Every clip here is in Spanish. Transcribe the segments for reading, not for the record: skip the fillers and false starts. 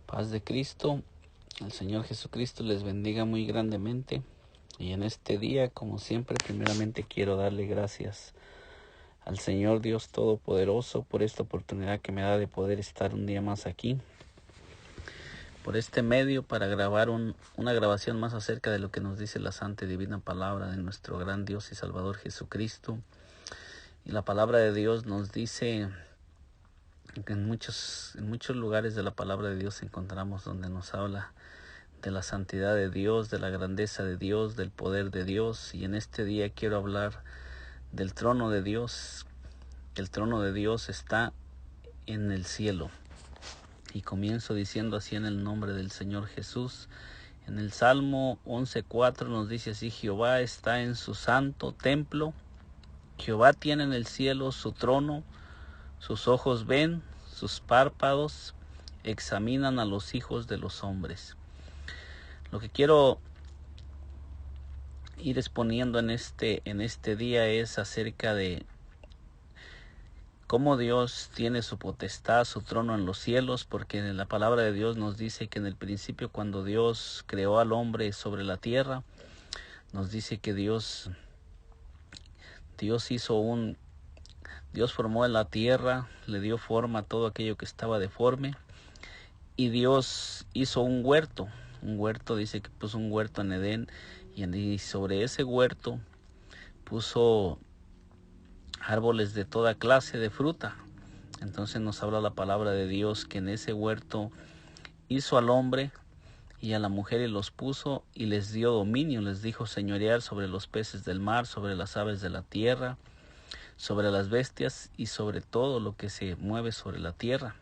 Paz de Cristo, el Señor Jesucristo les bendiga muy grandemente. Y en este día, como siempre, primeramente quiero darle gracias al Señor Dios Todopoderoso por esta oportunidad que me da de poder estar un día más aquí, por este medio para grabar una grabación más acerca de lo que nos dice la santa y divina palabra de nuestro gran Dios y Salvador Jesucristo. Y la palabra de Dios nos dice que en muchos lugares de la palabra de Dios encontramos donde nos habla de la santidad de Dios, de la grandeza de Dios, del poder de Dios. Y en este día quiero hablar del trono de Dios. El trono de Dios está en el cielo. Y comienzo diciendo así en el nombre del Señor Jesús. En el Salmo 11:4 nos dice así: Jehová está en su santo templo. Jehová tiene en el cielo su trono. Sus ojos ven, sus párpados examinan a los hijos de los hombres. Lo que quiero ir exponiendo en este día es acerca de cómo Dios tiene su potestad, su trono en los cielos, porque en la palabra de Dios nos dice que en el principio, cuando Dios creó al hombre sobre la tierra, nos dice que Dios formó en la tierra, le dio forma a todo aquello que estaba deforme, y Dios hizo un huerto. Dice que puso un huerto en Edén, y sobre ese huerto puso árboles de toda clase de fruta. Entonces nos habla la palabra de Dios que en ese huerto hizo al hombre y a la mujer, y los puso y les dio dominio. Les dijo señorear sobre los peces del mar, sobre las aves de la tierra, sobre las bestias y sobre todo lo que se mueve sobre la tierra.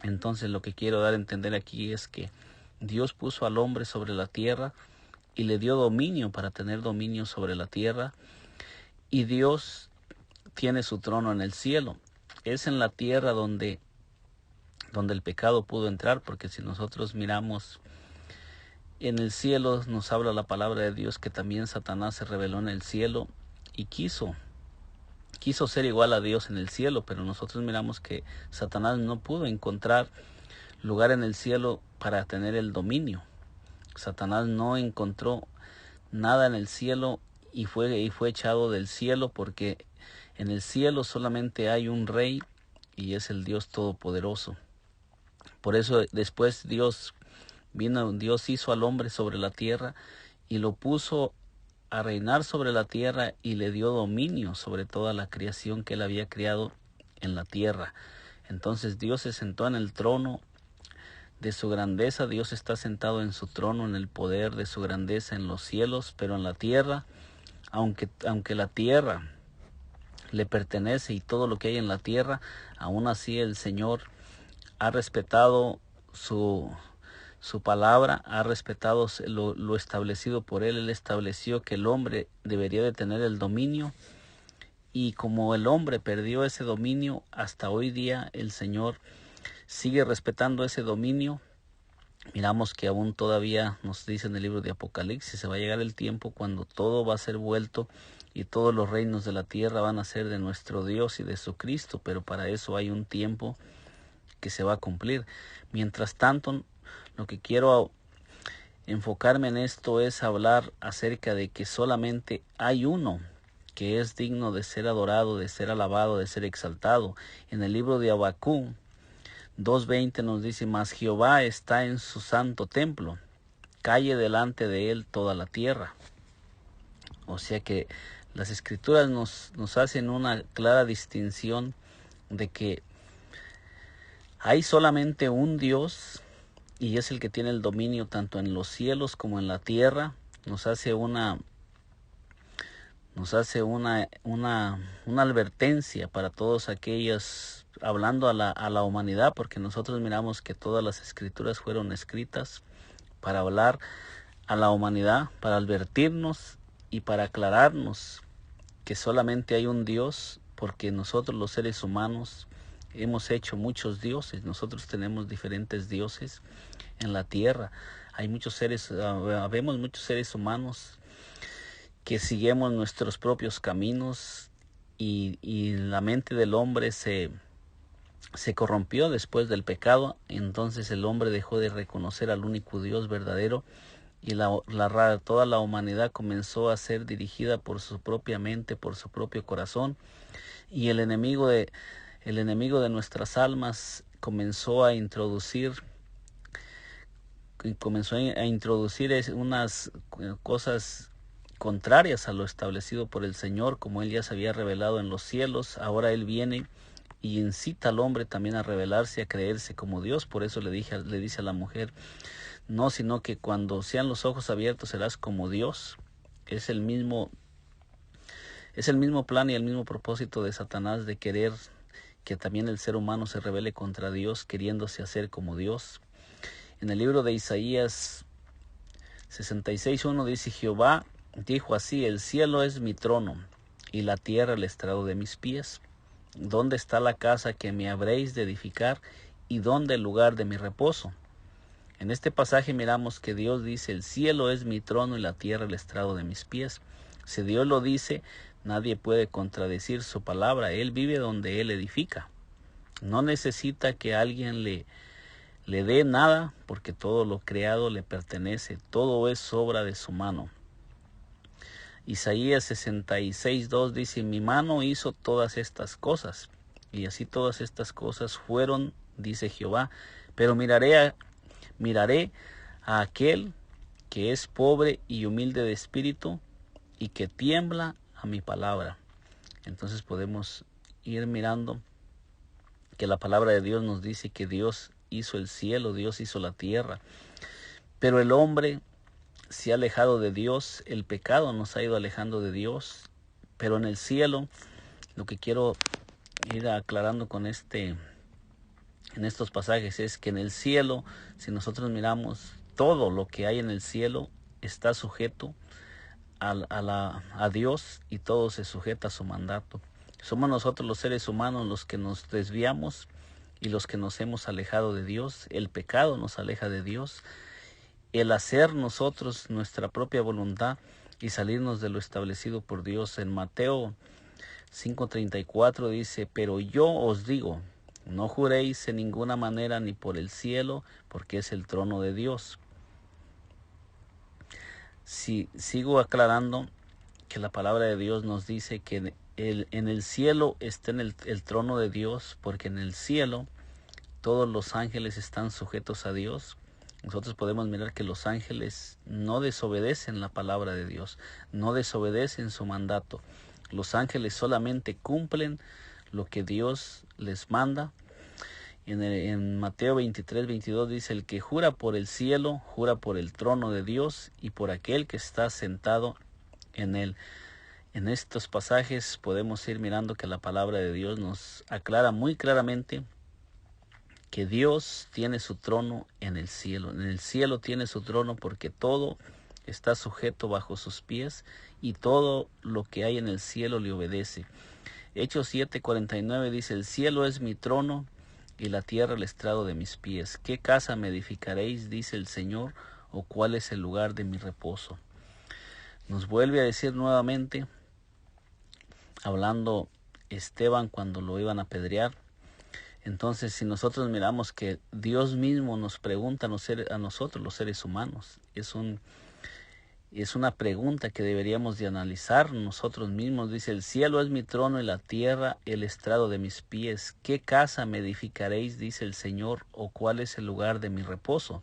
Entonces lo que quiero dar a entender aquí es que Dios puso al hombre sobre la tierra y le dio dominio para tener dominio sobre la tierra, y Dios tiene su trono en el cielo. Es en la tierra donde el pecado pudo entrar, porque si nosotros miramos en el cielo, nos habla la palabra de Dios que también Satanás se rebeló en el cielo y quiso ser igual a Dios en el cielo, pero nosotros miramos que Satanás no pudo encontrar lugar en el cielo para tener el dominio. Satanás no encontró nada en el cielo y fue echado del cielo, porque en el cielo solamente hay un rey, y es el Dios Todopoderoso. Por eso después Dios hizo al hombre sobre la tierra y lo puso a reinar sobre la tierra, y le dio dominio sobre toda la creación que él había creado en la tierra. Entonces Dios se sentó en el trono de su grandeza. Dios está sentado en su trono, en el poder de su grandeza en los cielos, pero en la tierra, aunque la tierra le pertenece y todo lo que hay en la tierra, aún así el Señor ha respetado su palabra, ha respetado lo establecido por Él. Él estableció que el hombre debería de tener el dominio, y como el hombre perdió ese dominio, hasta hoy día el Señor sigue respetando ese dominio. Miramos que aún todavía nos dice en el libro de Apocalipsis, se va a llegar el tiempo cuando todo va a ser vuelto y todos los reinos de la tierra van a ser de nuestro Dios y de su Cristo, pero para eso hay un tiempo que se va a cumplir. Mientras tanto, lo que quiero enfocarme en esto es hablar acerca de que solamente hay uno que es digno de ser adorado, de ser alabado, de ser exaltado. En el libro de Habacuc 2:20 nos dice: mas Jehová está en su santo templo, calle delante de él toda la tierra. O sea que las escrituras nos hacen una clara distinción de que hay solamente un Dios, y es el que tiene el dominio tanto en los cielos como en la tierra. Nos hace una advertencia para todos aquellos, hablando a la humanidad, porque nosotros miramos que todas las escrituras fueron escritas para hablar a la humanidad, para advertirnos y para aclararnos que solamente hay un Dios, porque nosotros los seres humanos hemos hecho muchos dioses. Nosotros tenemos diferentes dioses en la tierra. Habemos muchos seres humanos que seguimos nuestros propios caminos, y la mente del hombre se se corrompió después del pecado. Entonces el hombre dejó de reconocer al único Dios verdadero y toda la humanidad comenzó a ser dirigida por su propia mente, por su propio corazón, y el enemigo de nuestras almas comenzó a introducir unas cosas contrarias a lo establecido por el Señor. Como Él ya se había revelado en los cielos, ahora Él viene y incita al hombre también a rebelarse, a creerse como Dios. Por eso le dice a la mujer: no, sino que cuando sean los ojos abiertos serás como Dios. Es el mismo plan y el mismo propósito de Satanás, de querer que también el ser humano se rebele contra Dios, queriéndose hacer como Dios. En el libro de Isaías 66:1 dice: Jehová dijo así: el cielo es mi trono y la tierra el estrado de mis pies. ¿Dónde está la casa que me habréis de edificar y dónde el lugar de mi reposo? En este pasaje miramos que Dios dice: el cielo es mi trono y la tierra el estrado de mis pies. Si Dios lo dice, nadie puede contradecir su palabra. Él vive donde Él edifica. No necesita que alguien le dé nada, porque todo lo creado le pertenece. Todo es obra de su mano. Isaías 66:2 dice: mi mano hizo todas estas cosas, y así todas estas cosas fueron, dice Jehová. Pero miraré a aquel que es pobre y humilde de espíritu y que tiembla a mi palabra. Entonces podemos ir mirando que la palabra de Dios nos dice que Dios hizo el cielo, Dios hizo la tierra, pero el hombre se ha alejado de Dios. El pecado nos ha ido alejando de Dios. Pero en el cielo, lo que quiero ir aclarando en estos pasajes, es que en el cielo, si nosotros miramos, todo lo que hay en el cielo está sujeto a Dios, y todo se sujeta a su mandato. Somos nosotros los seres humanos los que nos desviamos y los que nos hemos alejado de Dios. El pecado nos aleja de Dios. El hacer nosotros nuestra propia voluntad y salirnos de lo establecido por Dios. En Mateo 5:34 dice: pero yo os digo, no juréis en ninguna manera, ni por el cielo, porque es el trono de Dios. Si sigo aclarando que la palabra de Dios nos dice que en el cielo está el trono de Dios, porque en el cielo todos los ángeles están sujetos a Dios. Nosotros podemos mirar que los ángeles no desobedecen la palabra de Dios, no desobedecen su mandato. Los ángeles solamente cumplen lo que Dios les manda. En Mateo 23:22 dice: el que jura por el cielo, jura por el trono de Dios y por aquel que está sentado en él. En estos pasajes podemos ir mirando que la palabra de Dios nos aclara muy claramente que Dios tiene su trono en el cielo. En el cielo tiene su trono porque todo está sujeto bajo sus pies y todo lo que hay en el cielo le obedece. Hechos 7:49 dice: el cielo es mi trono y la tierra el estrado de mis pies. ¿Qué casa me edificaréis, dice el Señor, o cuál es el lugar de mi reposo? Nos vuelve a decir nuevamente, hablando Esteban cuando lo iban a apedrear. Entonces, si nosotros miramos que Dios mismo nos pregunta a nosotros los seres humanos, es una pregunta que deberíamos de analizar nosotros mismos. Dice: el cielo es mi trono y la tierra el estrado de mis pies. ¿Qué casa me edificaréis, dice el Señor, o cuál es el lugar de mi reposo?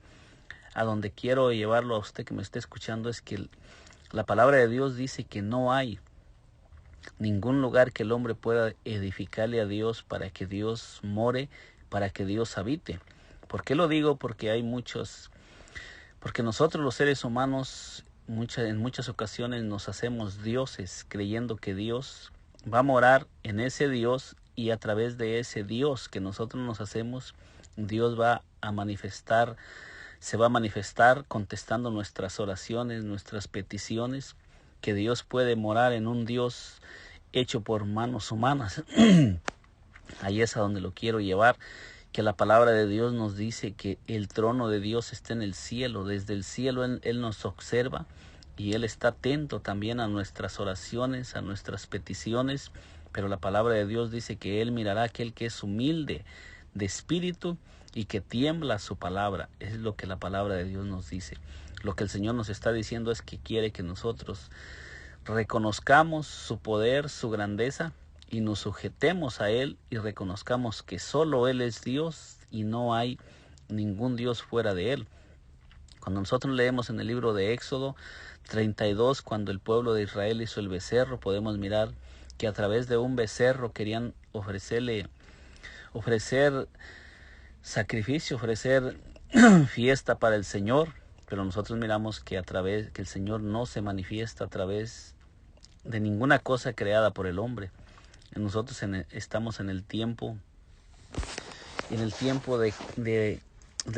A donde quiero llevarlo a usted que me esté escuchando es que la palabra de Dios dice que no hay ningún lugar que el hombre pueda edificarle a Dios para que Dios more, para que Dios habite. ¿Por qué lo digo? Porque nosotros los seres humanos en muchas ocasiones nos hacemos dioses, creyendo que Dios va a morar en ese Dios, y a través de ese Dios que nosotros nos hacemos, Dios se va a manifestar contestando nuestras oraciones, nuestras peticiones, que Dios puede morar en un Dios hecho por manos humanas. Ahí es a donde lo quiero llevar, que la palabra de Dios nos dice que el trono de Dios está en el cielo. Desde el cielo Él nos observa y Él está atento también a nuestras oraciones, a nuestras peticiones, pero la palabra de Dios dice que Él mirará a aquel que es humilde de espíritu y que tiembla su palabra. Es lo que la palabra de Dios nos dice. Lo que el Señor nos está diciendo es que quiere que nosotros reconozcamos su poder, su grandeza, y nos sujetemos a Él y reconozcamos que solo Él es Dios y no hay ningún Dios fuera de Él. Cuando nosotros leemos en el libro de Éxodo 32, cuando el pueblo de Israel hizo el becerro, podemos mirar que a través de un becerro querían ofrecer sacrificio, ofrecer fiesta para el Señor, pero nosotros miramos que que el Señor no se manifiesta a través de ninguna cosa creada por el hombre. Nosotros estamos en el tiempo del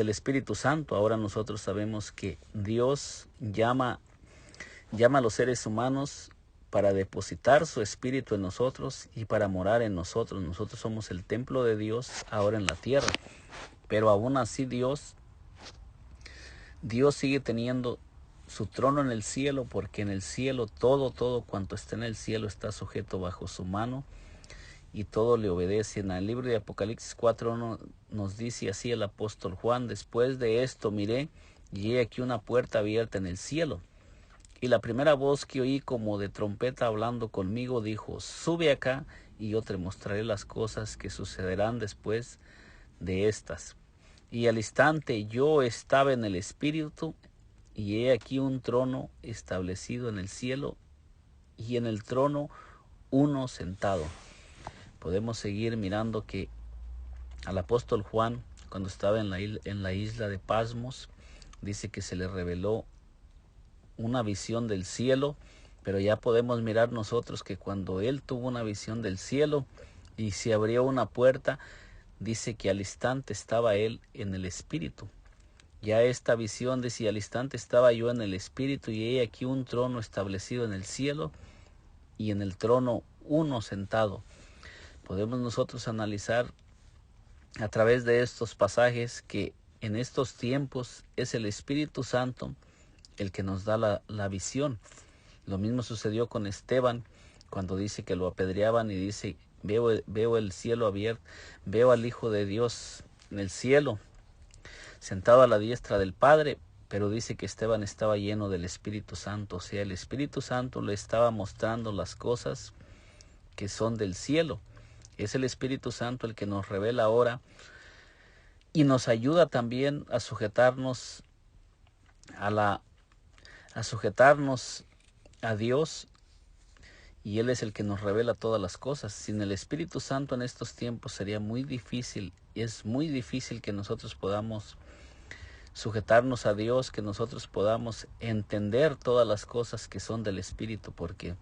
Espíritu Santo. Ahora nosotros sabemos que Dios llama a los seres humanos para depositar su espíritu en nosotros y para morar en nosotros. Nosotros somos el templo de Dios ahora en la tierra. Pero aún así Dios sigue teniendo su trono en el cielo, porque en el cielo todo cuanto está en el cielo está sujeto bajo su mano y todo le obedece. En el libro de Apocalipsis 4:1 nos dice así el apóstol Juan: después de esto miré y he aquí una puerta abierta en el cielo. Y la primera voz que oí como de trompeta hablando conmigo dijo: sube acá y yo te mostraré las cosas que sucederán después de estas. Y al instante yo estaba en el Espíritu, y he aquí un trono establecido en el cielo, y en el trono uno sentado. Podemos seguir mirando que al apóstol Juan, cuando estaba en la isla de Pasmos, dice que se le reveló una visión del cielo, pero ya podemos mirar nosotros que cuando él tuvo una visión del cielo y se abrió una puerta, dice que al instante estaba él en el Espíritu. Ya esta visión dice: y al instante estaba yo en el Espíritu, y he aquí un trono establecido en el cielo, y en el trono uno sentado. Podemos nosotros analizar a través de estos pasajes que en estos tiempos es el Espíritu Santo el que nos da la visión. Lo mismo sucedió con Esteban, cuando dice que lo apedreaban y dice: veo el cielo abierto, veo al Hijo de Dios en el cielo, sentado a la diestra del Padre. Pero dice que Esteban estaba lleno del Espíritu Santo, o sea, el Espíritu Santo le estaba mostrando las cosas que son del cielo. Es el Espíritu Santo el que nos revela ahora y nos ayuda también a sujetarnos a Dios, y Él es el que nos revela todas las cosas. Sin el Espíritu Santo en estos tiempos sería muy difícil, y es muy difícil que nosotros podamos sujetarnos a Dios, que nosotros podamos entender todas las cosas que son del Espíritu, porque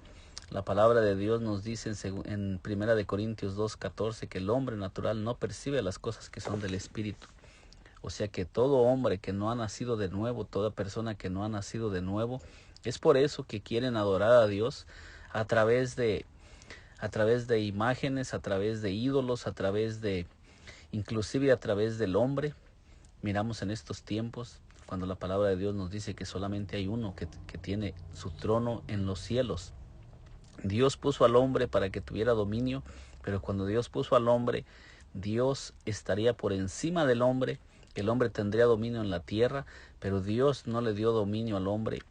la palabra de Dios nos dice en 1 Corintios 2:14 que el hombre natural no percibe las cosas que son del Espíritu. O sea que todo hombre que no ha nacido de nuevo, toda persona que no ha nacido de nuevo, es por eso que quieren adorar a Dios a través de imágenes, a través de ídolos, inclusive a través del hombre. Miramos en estos tiempos cuando la palabra de Dios nos dice que solamente hay uno que tiene su trono en los cielos. Dios puso al hombre para que tuviera dominio, pero cuando Dios puso al hombre, Dios estaría por encima del hombre. El hombre tendría dominio en la tierra, pero Dios no le dio dominio al hombre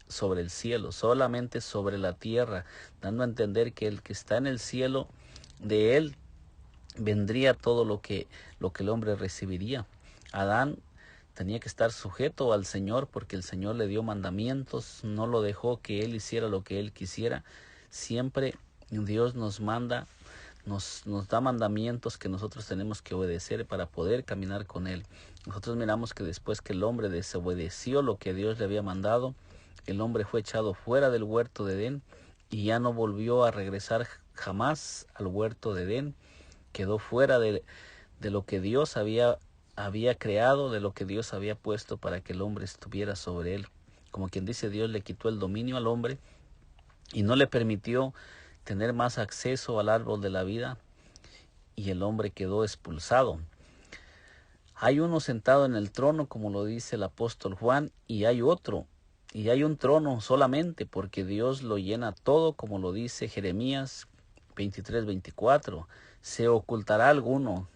sobre el cielo, solamente sobre la tierra, dando a entender que el que está en el cielo, de él vendría todo lo que el hombre recibiría. Adán tenía que estar sujeto al Señor porque el Señor le dio mandamientos, no lo dejó que él hiciera lo que él quisiera. Siempre Dios nos da mandamientos que nosotros tenemos que obedecer para poder caminar con Él. Nosotros miramos que después que el hombre desobedeció lo que Dios le había mandado, el hombre fue echado fuera del huerto de Edén y ya no volvió a regresar jamás al huerto de Edén. Quedó fuera de lo que Dios había creado, de lo que Dios había puesto para que el hombre estuviera sobre él. Como quien dice, Dios le quitó el dominio al hombre y no le permitió tener más acceso al árbol de la vida, y el hombre quedó expulsado. Hay uno sentado en el trono, como lo dice el apóstol Juan, y hay otro, y hay un trono solamente, porque Dios lo llena todo, como lo dice Jeremías 23, 24. ¿Se ocultará alguno,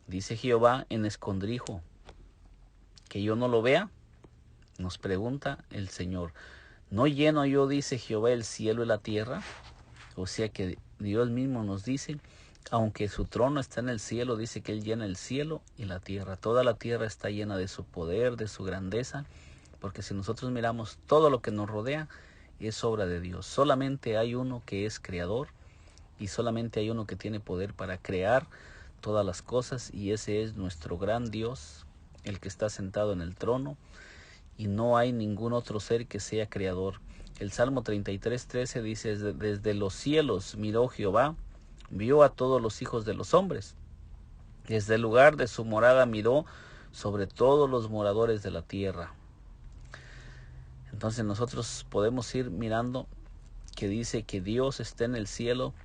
dice Jehová, en escondrijo, que yo no lo vea? Nos pregunta el Señor. ¿No lleno yo, dice Jehová, el cielo y la tierra? O sea que Dios mismo nos dice, aunque su trono está en el cielo, dice que Él llena el cielo y la tierra. Toda la tierra está llena de su poder, de su grandeza, porque si nosotros miramos todo lo que nos rodea, es obra de Dios. Solamente hay uno que es creador y solamente hay uno que tiene poder para crear todas las cosas, y ese es nuestro gran Dios, el que está sentado en el trono, y no hay ningún otro ser que sea creador. El Salmo 33:13 dice, desde los cielos miró Jehová, vio a todos los hijos de los hombres. Desde el lugar de su morada miró sobre todos los moradores de la tierra. Entonces nosotros podemos ir mirando que dice que Dios está en el cielo,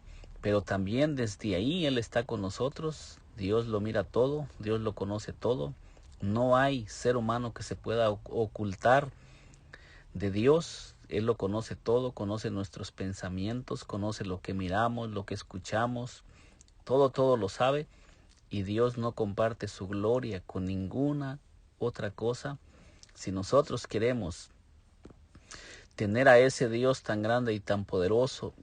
pero también desde ahí Él está con nosotros. Dios lo mira todo, Dios lo conoce todo. No hay ser humano que se pueda ocultar de Dios. Él lo conoce todo, conoce nuestros pensamientos, conoce lo que miramos, lo que escuchamos, todo lo sabe, y Dios no comparte su gloria con ninguna otra cosa. Si nosotros queremos tener a ese Dios tan grande y tan poderoso,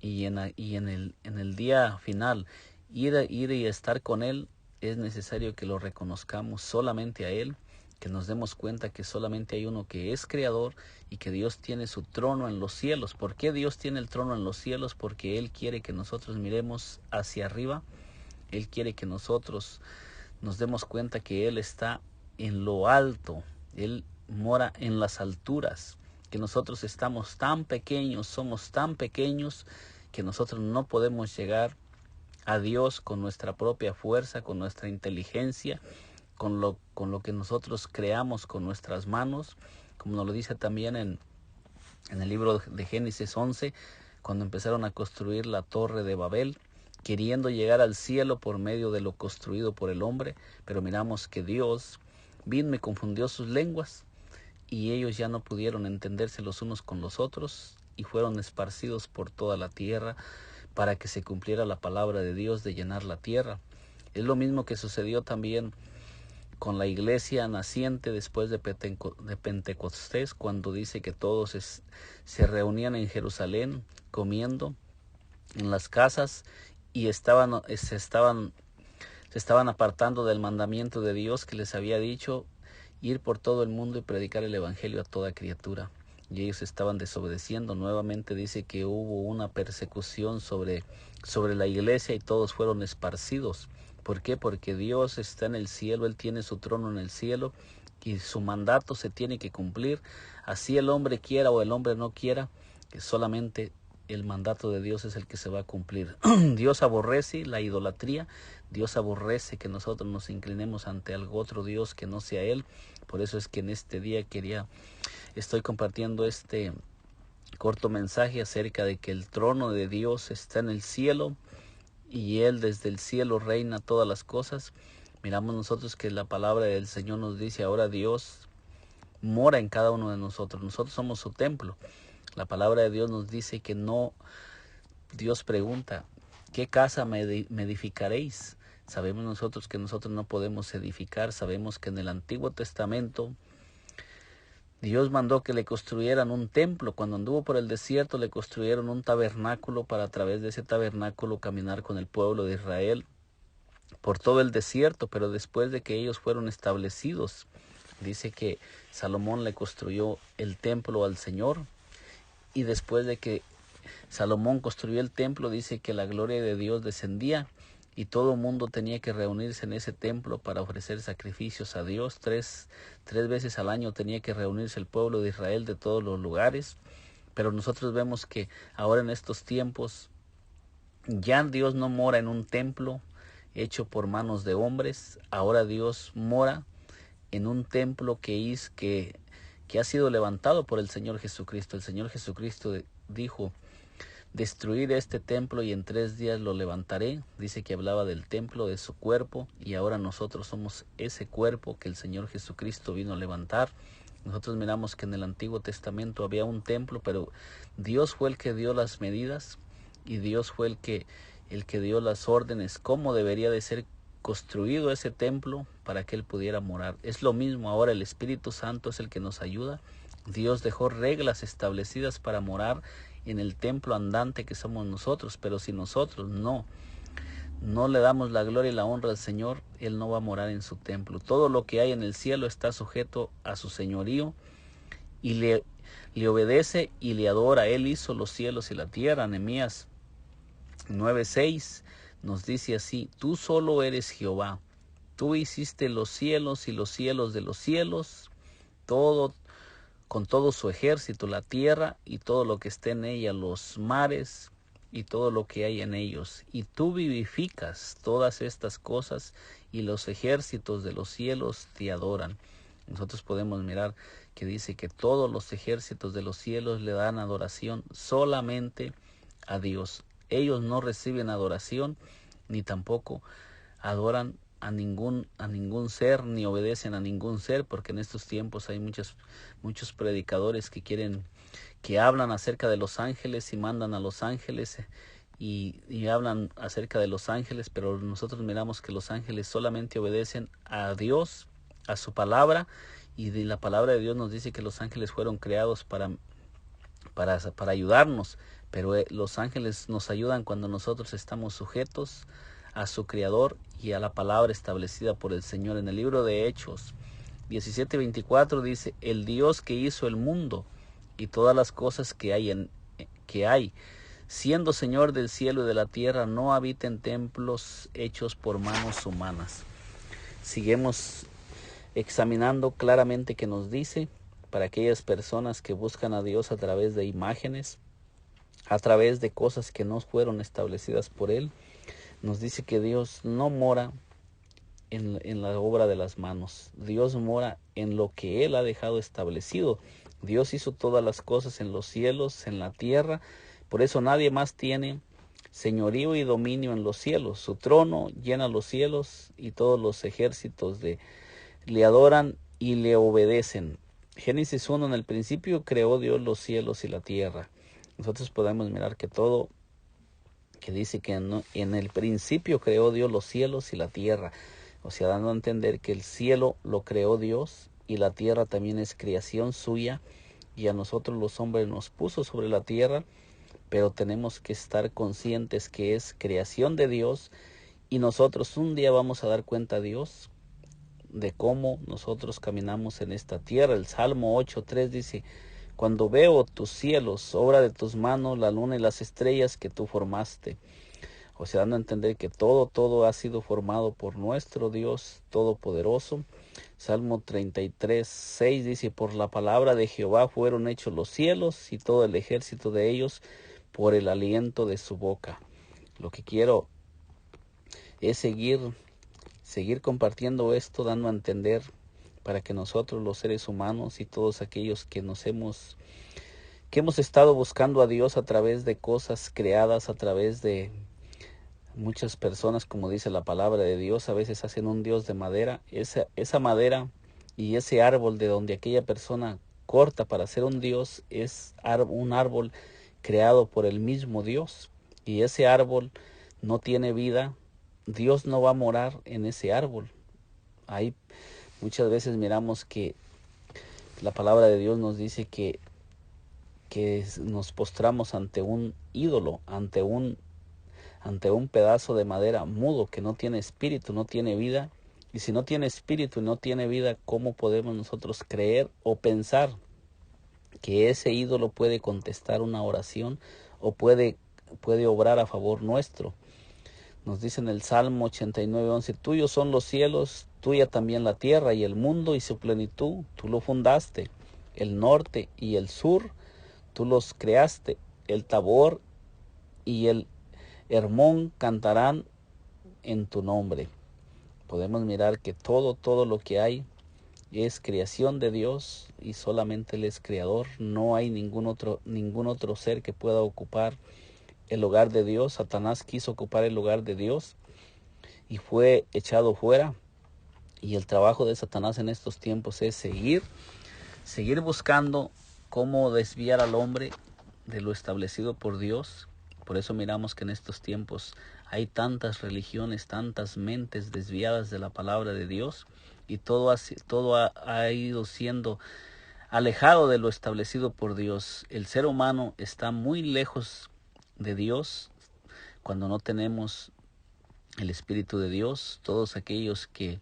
y en el día final ir y estar con Él, es necesario que lo reconozcamos solamente a Él, que nos demos cuenta que solamente hay uno que es creador y que Dios tiene su trono en los cielos. ¿Por qué Dios tiene el trono en los cielos? Porque Él quiere que nosotros miremos hacia arriba. Él quiere que nosotros nos demos cuenta que Él está en lo alto. Él mora en las alturas, que nosotros estamos tan pequeños, somos tan pequeños, que nosotros no podemos llegar a Dios con nuestra propia fuerza, con nuestra inteligencia, con lo que nosotros creamos con nuestras manos, como nos lo dice también en el libro de Génesis 11, cuando empezaron a construir la torre de Babel, queriendo llegar al cielo por medio de lo construido por el hombre, pero miramos que Dios vino y confundió sus lenguas, y ellos ya no pudieron entenderse los unos con los otros, y fueron esparcidos por toda la tierra, para que se cumpliera la palabra de Dios de llenar la tierra. Es lo mismo que sucedió también con la iglesia naciente después de Pentecostés, cuando dice que todos se reunían en Jerusalén comiendo en las casas, y se estaban apartando del mandamiento de Dios que les había dicho ir por todo el mundo y predicar el evangelio a toda criatura. Y ellos estaban desobedeciendo. Nuevamente dice que hubo una persecución sobre la iglesia, y todos fueron esparcidos. ¿Por qué? Porque Dios está en el cielo, Él tiene su trono en el cielo, y su mandato se tiene que cumplir. Así el hombre quiera o el hombre no quiera, que solamente el mandato de Dios es el que se va a cumplir. Dios aborrece la idolatría. Dios aborrece que nosotros nos inclinemos ante algún otro Dios que no sea Él. Por eso es que en este día estoy compartiendo este corto mensaje acerca de que el trono de Dios está en el cielo, y Él desde el cielo reina todas las cosas. Miramos nosotros que la palabra del Señor nos dice, ahora Dios mora en cada uno de nosotros. Nosotros somos su templo. La palabra de Dios nos dice que no. Dios pregunta, ¿qué casa me edificaréis? Sabemos nosotros que nosotros no podemos edificar. Sabemos que en el Antiguo Testamento Dios mandó que le construyeran un templo. Cuando anduvo por el desierto, le construyeron un tabernáculo para, a través de ese tabernáculo, caminar con el pueblo de Israel por todo el desierto. Pero después de que ellos fueron establecidos, dice que Salomón le construyó el templo al Señor. Y después de que Salomón construyó el templo, dice que la gloria de Dios descendía, y todo el mundo tenía que reunirse en ese templo para ofrecer sacrificios a Dios. Tres veces al año tenía que reunirse el pueblo de Israel de todos los lugares. Pero nosotros vemos que ahora en estos tiempos ya Dios no mora en un templo hecho por manos de hombres. Ahora Dios mora en un templo que ha sido levantado por el Señor Jesucristo. El Señor Jesucristo dijo, destruir este templo y en 3 días lo levantaré. Dice que hablaba del templo de su cuerpo, y ahora nosotros somos ese cuerpo que el Señor Jesucristo vino a levantar. Nosotros miramos que en el Antiguo Testamento había un templo, pero Dios fue el que dio las medidas. y Dios fue el que dio las órdenes, cómo debería de ser construido ese templo para que Él pudiera morar. Es lo mismo ahora, el Espíritu Santo es el que nos ayuda. Dios dejó reglas establecidas para morar en el templo andante que somos nosotros, pero si nosotros no le damos la gloria y la honra al Señor, Él no va a morar en su templo. Todo lo que hay en el cielo está sujeto a su señorío y le obedece y le adora. Él hizo los cielos y la tierra. Nehemías 9:6 nos dice así: tú solo eres Jehová, tú hiciste los cielos y los cielos de los cielos, todo con todo su ejército, la tierra y todo lo que esté en ella, los mares y todo lo que hay en ellos. Y tú vivificas todas estas cosas y los ejércitos de los cielos te adoran. Nosotros podemos mirar que dice que todos los ejércitos de los cielos le dan adoración solamente a Dios. Ellos no reciben adoración ni tampoco adoran a ningún ser, ni obedecen a ningún ser, porque en estos tiempos hay muchos predicadores que hablan acerca de los ángeles y mandan a los ángeles y hablan acerca de los ángeles, pero nosotros miramos que los ángeles solamente obedecen a Dios, a su palabra, y de la palabra de Dios nos dice que los ángeles fueron creados para ayudarnos, pero los ángeles nos ayudan cuando nosotros estamos sujetos a su Creador y a la palabra establecida por el Señor. En el libro de Hechos 17:24 dice: el Dios que hizo el mundo y todas las cosas que hay, siendo Señor del cielo y de la tierra, no habita en templos hechos por manos humanas. Seguimos examinando claramente que nos dice, para aquellas personas que buscan a Dios a través de imágenes, a través de cosas que no fueron establecidas por Él, nos dice que Dios no mora en la obra de las manos. Dios mora en lo que Él ha dejado establecido. Dios hizo todas las cosas en los cielos, en la tierra. Por eso nadie más tiene señorío y dominio en los cielos. Su trono llena los cielos y todos los ejércitos le adoran y le obedecen. Génesis 1: en el principio creó Dios los cielos y la tierra. Nosotros podemos mirar que todo, que dice que en el principio creó Dios los cielos y la tierra. O sea, dando a entender que el cielo lo creó Dios y la tierra también es creación suya, y a nosotros los hombres nos puso sobre la tierra, pero tenemos que estar conscientes que es creación de Dios, y nosotros un día vamos a dar cuenta a Dios de cómo nosotros caminamos en esta tierra. El Salmo 8:3 dice: cuando veo tus cielos, obra de tus manos, la luna y las estrellas que tú formaste. O sea, dando a entender que todo ha sido formado por nuestro Dios Todopoderoso. Salmo 33:6 dice: por la palabra de Jehová fueron hechos los cielos y todo el ejército de ellos por el aliento de su boca. Lo que quiero es seguir compartiendo esto, dando a entender para que nosotros los seres humanos y todos aquellos que hemos estado buscando a Dios a través de cosas creadas, a través de muchas personas, como dice la palabra de Dios, a veces hacen un Dios de madera. Esa madera y ese árbol de donde aquella persona corta para hacer un Dios es un árbol creado por el mismo Dios, y ese árbol no tiene vida. Dios no va a morar en ese árbol. Ahí muchas veces miramos que la palabra de Dios nos dice que nos postramos ante un ídolo, ante un pedazo de madera mudo que no tiene espíritu, no tiene vida. Y si no tiene espíritu y no tiene vida, ¿cómo podemos nosotros creer o pensar que ese ídolo puede contestar una oración o puede obrar a favor nuestro? Nos dice en el Salmo 89:11: tuyos son los cielos, tuya también la tierra y el mundo y su plenitud, tú lo fundaste. El norte y el sur, tú los creaste. El Tabor y el Hermón cantarán en tu nombre. Podemos mirar que todo lo que hay es creación de Dios, y solamente Él es creador. No hay ningún otro ser que pueda ocupar el lugar de Dios. Satanás quiso ocupar el lugar de Dios y fue echado fuera. Y el trabajo de Satanás en estos tiempos es seguir buscando cómo desviar al hombre de lo establecido por Dios, Por eso miramos que en estos tiempos hay tantas religiones, tantas mentes desviadas de la palabra de Dios, y todo ha ido siendo alejado de lo establecido por Dios. El ser humano está muy lejos de Dios cuando no tenemos el Espíritu de Dios. Todos aquellos que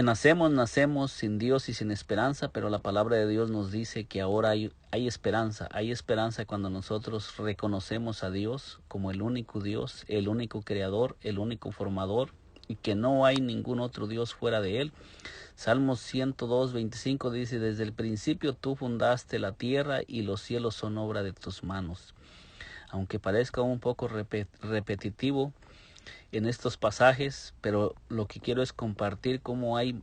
nacemos sin Dios y sin esperanza, pero la palabra de Dios nos dice que ahora hay esperanza cuando nosotros reconocemos a Dios como el único Dios, el único creador, el único formador, y que no hay ningún otro Dios fuera de Él. Salmos 102:25 dice: desde el principio tú fundaste la tierra y los cielos son obra de tus manos. Aunque parezca un poco repetitivo en estos pasajes, pero lo que quiero es compartir cómo hay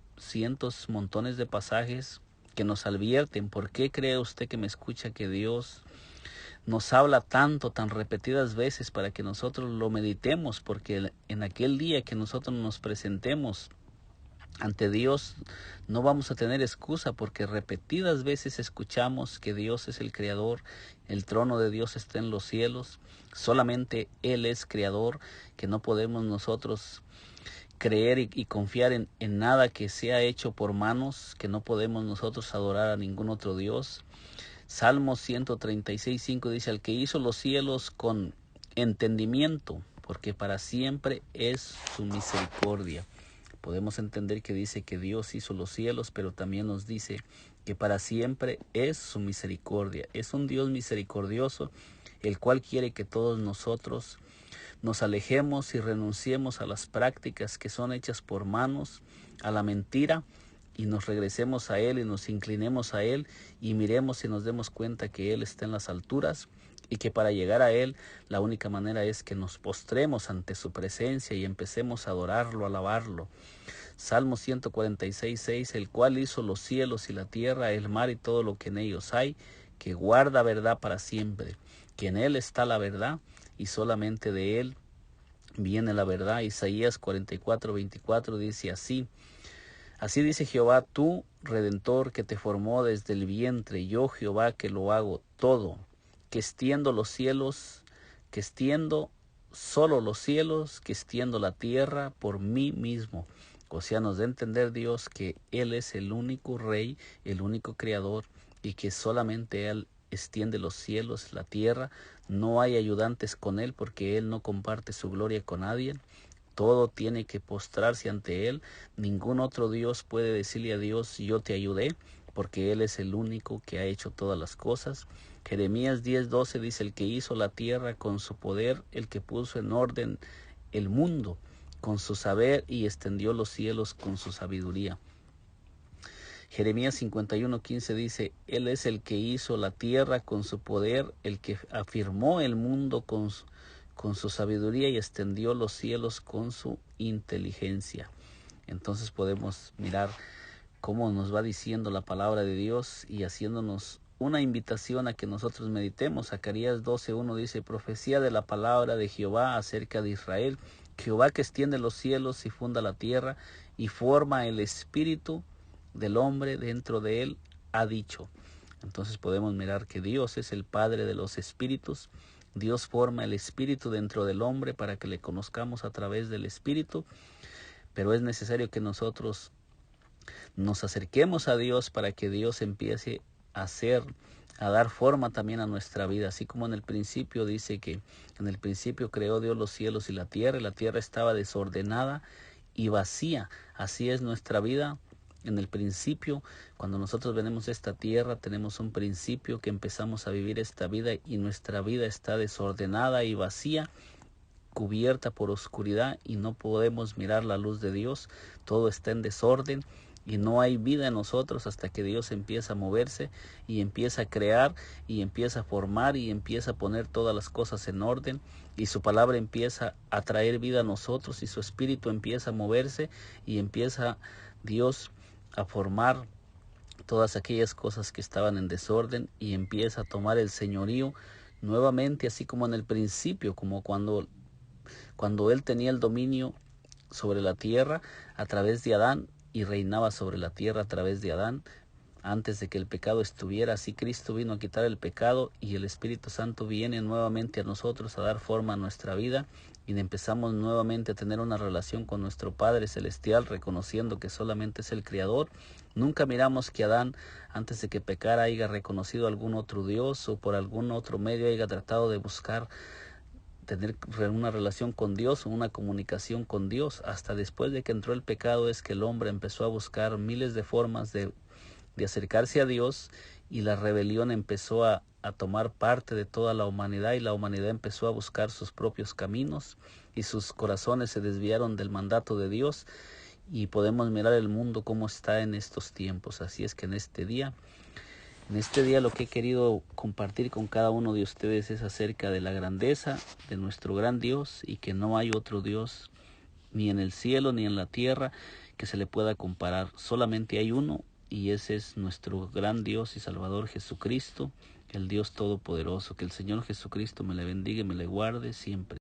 montones de pasajes que nos advierten. ¿Por qué cree usted que me escucha que Dios nos habla tanto, tan repetidas veces, para que nosotros lo meditemos? Porque en aquel día que nosotros nos presentemos ante Dios no vamos a tener excusa, porque repetidas veces escuchamos que Dios es el creador, el trono de Dios está en los cielos, solamente Él es creador, que no podemos nosotros creer y confiar en nada que sea hecho por manos, que no podemos nosotros adorar a ningún otro Dios. Salmos 136:5 dice: al que hizo los cielos con entendimiento, porque para siempre es su misericordia. Podemos entender que dice que Dios hizo los cielos, pero también nos dice que para siempre es su misericordia. Es un Dios misericordioso, el cual quiere que todos nosotros nos alejemos y renunciemos a las prácticas que son hechas por manos, a la mentira, y nos regresemos a Él y nos inclinemos a Él y miremos y nos demos cuenta que Él está en las alturas, y que para llegar a Él la única manera es que nos postremos ante su presencia y empecemos a adorarlo, a alabarlo. Salmo 146:6: el cual hizo los cielos y la tierra, el mar y todo lo que en ellos hay, que guarda verdad para siempre, que en Él está la verdad y solamente de Él viene la verdad. Isaías 44:24 dice así: así dice Jehová, tú, Redentor, que te formó desde el vientre, yo Jehová que lo hago todo, que extiendo los cielos, que extiendo solo los cielos, que extiendo la tierra por mí mismo. O sea, nos da a entender Dios que Él es el único Rey, el único Creador, y que solamente Él extiende los cielos, la tierra. No hay ayudantes con Él, porque Él no comparte su gloria con nadie. Todo tiene que postrarse ante Él. Ningún otro Dios puede decirle a Dios: yo te ayudé, porque Él es el único que ha hecho todas las cosas. Jeremías 10:12 dice: el que hizo la tierra con su poder, el que puso en orden el mundo con su saber y extendió los cielos con su sabiduría. Jeremías 51:15 dice: Él es el que hizo la tierra con su poder, el que afirmó el mundo con su sabiduría y extendió los cielos con su inteligencia. Entonces podemos mirar cómo nos va diciendo la palabra de Dios y haciéndonos una invitación a que nosotros meditemos. Zacarías 12:1 dice: profecía de la palabra de Jehová acerca de Israel, Jehová que extiende los cielos y funda la tierra y forma el espíritu del hombre dentro de él, ha dicho. Entonces podemos mirar que Dios es el Padre de los espíritus. Dios forma el espíritu dentro del hombre para que le conozcamos a través del espíritu, pero es necesario que nosotros nos acerquemos a Dios para que Dios empiece a dar forma también a nuestra vida. Así como en el principio dice que en el principio creó Dios los cielos y la tierra estaba desordenada y vacía. Así es nuestra vida. En el principio, cuando nosotros venimos a esta tierra, tenemos un principio que empezamos a vivir esta vida y nuestra vida está desordenada y vacía, cubierta por oscuridad, y no podemos mirar la luz de Dios. Todo está en desorden y no hay vida en nosotros hasta que Dios empieza a moverse y empieza a crear y empieza a formar y empieza a poner todas las cosas en orden, y su palabra empieza a traer vida a nosotros y su espíritu empieza a moverse y empieza Dios a formar todas aquellas cosas que estaban en desorden y empieza a tomar el señorío nuevamente, así como en el principio, como cuando Él tenía el dominio sobre la tierra a través de Adán y reinaba sobre la tierra a través de Adán. antes de que el pecado estuviera. Así Cristo vino a quitar el pecado y el Espíritu Santo viene nuevamente a nosotros a dar forma a nuestra vida y empezamos nuevamente a tener una relación con nuestro Padre Celestial, reconociendo que solamente es el Creador. Nunca miramos que Adán, antes de que pecara, haya reconocido algún otro Dios o por algún otro medio haya tratado de buscar tener una relación con Dios o una comunicación con Dios. Hasta después de que entró el pecado es que el hombre empezó a buscar miles de formas de acercarse a Dios, y la rebelión empezó a tomar parte de toda la humanidad, y la humanidad empezó a buscar sus propios caminos y sus corazones se desviaron del mandato de Dios, y podemos mirar el mundo como está en estos tiempos. Así es que en este día lo que he querido compartir con cada uno de ustedes es acerca de la grandeza de nuestro gran Dios, y que no hay otro Dios ni en el cielo ni en la tierra que se le pueda comparar. Solamente hay uno, y ese es nuestro gran Dios y Salvador Jesucristo, el Dios Todopoderoso. Que el Señor Jesucristo me le bendiga y me le guarde siempre.